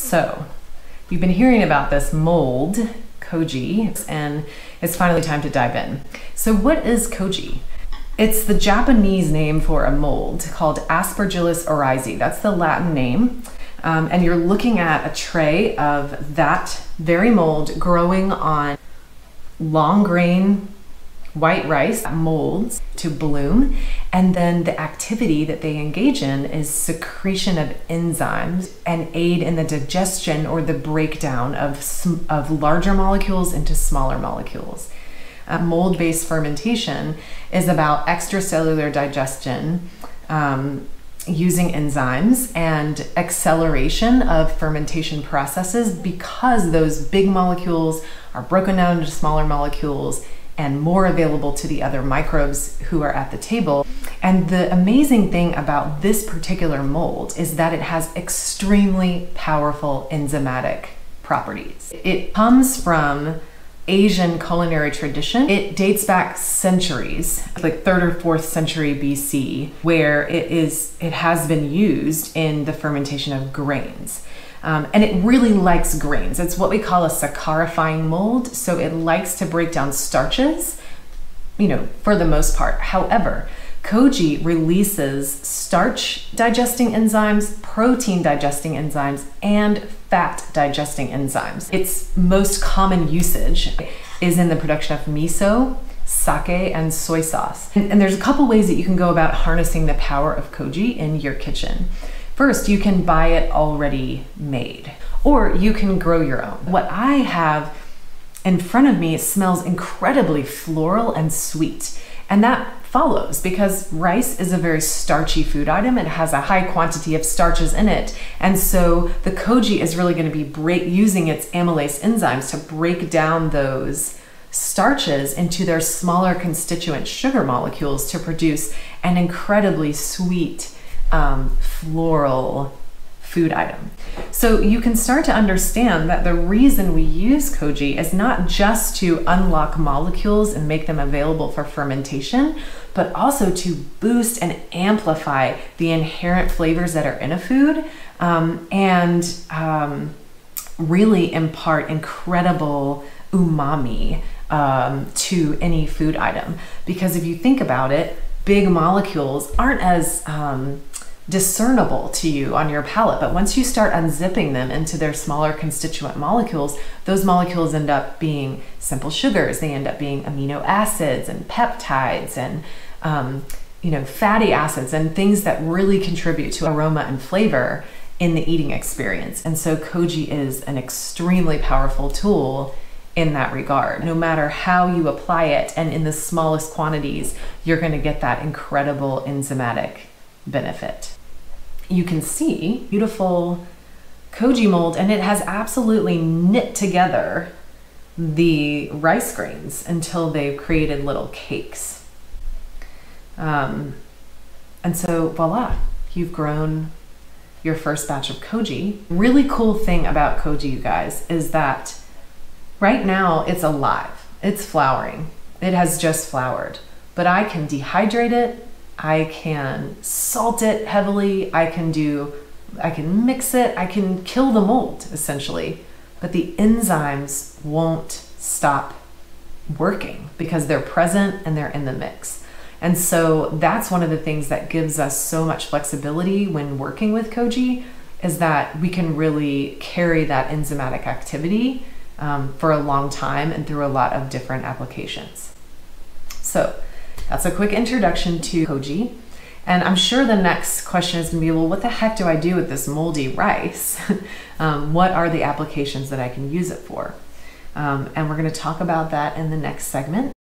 So, you've been hearing about this mold, Koji, and it's finally time to dive in. So what is Koji? It's the Japanese name for a mold called Aspergillus oryzae. That's the Latin name. And you're looking at a tray of that very mold growing on long grain white rice molds to bloom, and then the activity that they engage in is secretion of enzymes and aid in the digestion or the breakdown of larger molecules into smaller molecules. Mold-based fermentation is about extracellular digestion using enzymes and acceleration of fermentation processes, because those big molecules are broken down into smaller molecules and more available to the other microbes who are at the table. And the amazing thing about this particular mold is that it has extremely powerful enzymatic properties. It comes from Asian culinary tradition. It dates back centuries, like 3rd or 4th century BC, where it has been used in the fermentation of grains. And it really likes grains. It's what we call a saccharifying mold, so it likes to break down starches, for the most part. However, Koji releases starch digesting enzymes, protein digesting enzymes, and fat digesting enzymes. Its most common usage is in the production of miso, sake, and soy sauce. And there's a couple ways that you can go about harnessing the power of Koji in your kitchen. First, you can buy it already made, or you can grow your own. What I have in front of me smells incredibly floral and sweet, and that follows because rice is a very starchy food item. It has a high quantity of starches in it, and so the Koji is really going to be using its amylase enzymes to break down those starches into their smaller constituent sugar molecules to produce an incredibly sweet floral food item. So you can start to understand that the reason we use Koji is not just to unlock molecules and make them available for fermentation, but also to boost and amplify the inherent flavors that are in a food, and really impart incredible umami to any food item. Because if you think about it, big molecules aren't as discernible to you on your palate, but once you start unzipping them into their smaller constituent molecules, those molecules end up being simple sugars. They end up being amino acids and peptides and fatty acids and things that really contribute to aroma and flavor in the eating experience. And so Koji is an extremely powerful tool in that regard. No matter how you apply it and in the smallest quantities, you're going to get that incredible enzymatic benefit. You can see beautiful Koji mold, and it has absolutely knit together the rice grains until they've created little cakes. And so voila, you've grown your first batch of Koji. Really cool thing about Koji, you guys, is that right now it's alive, it's flowering. It has just flowered, but I can dehydrate it, I can salt it heavily, I can mix it, I can kill the mold essentially, but the enzymes won't stop working because they're present and they're in the mix. And so that's one of the things that gives us so much flexibility when working with Koji, is that we can really carry that enzymatic activity for a long time and through a lot of different applications. So that's a quick introduction to Koji. And I'm sure the next question is gonna be, well, what the heck do I do with this moldy rice? What are the applications that I can use it for? And we're gonna talk about that in the next segment.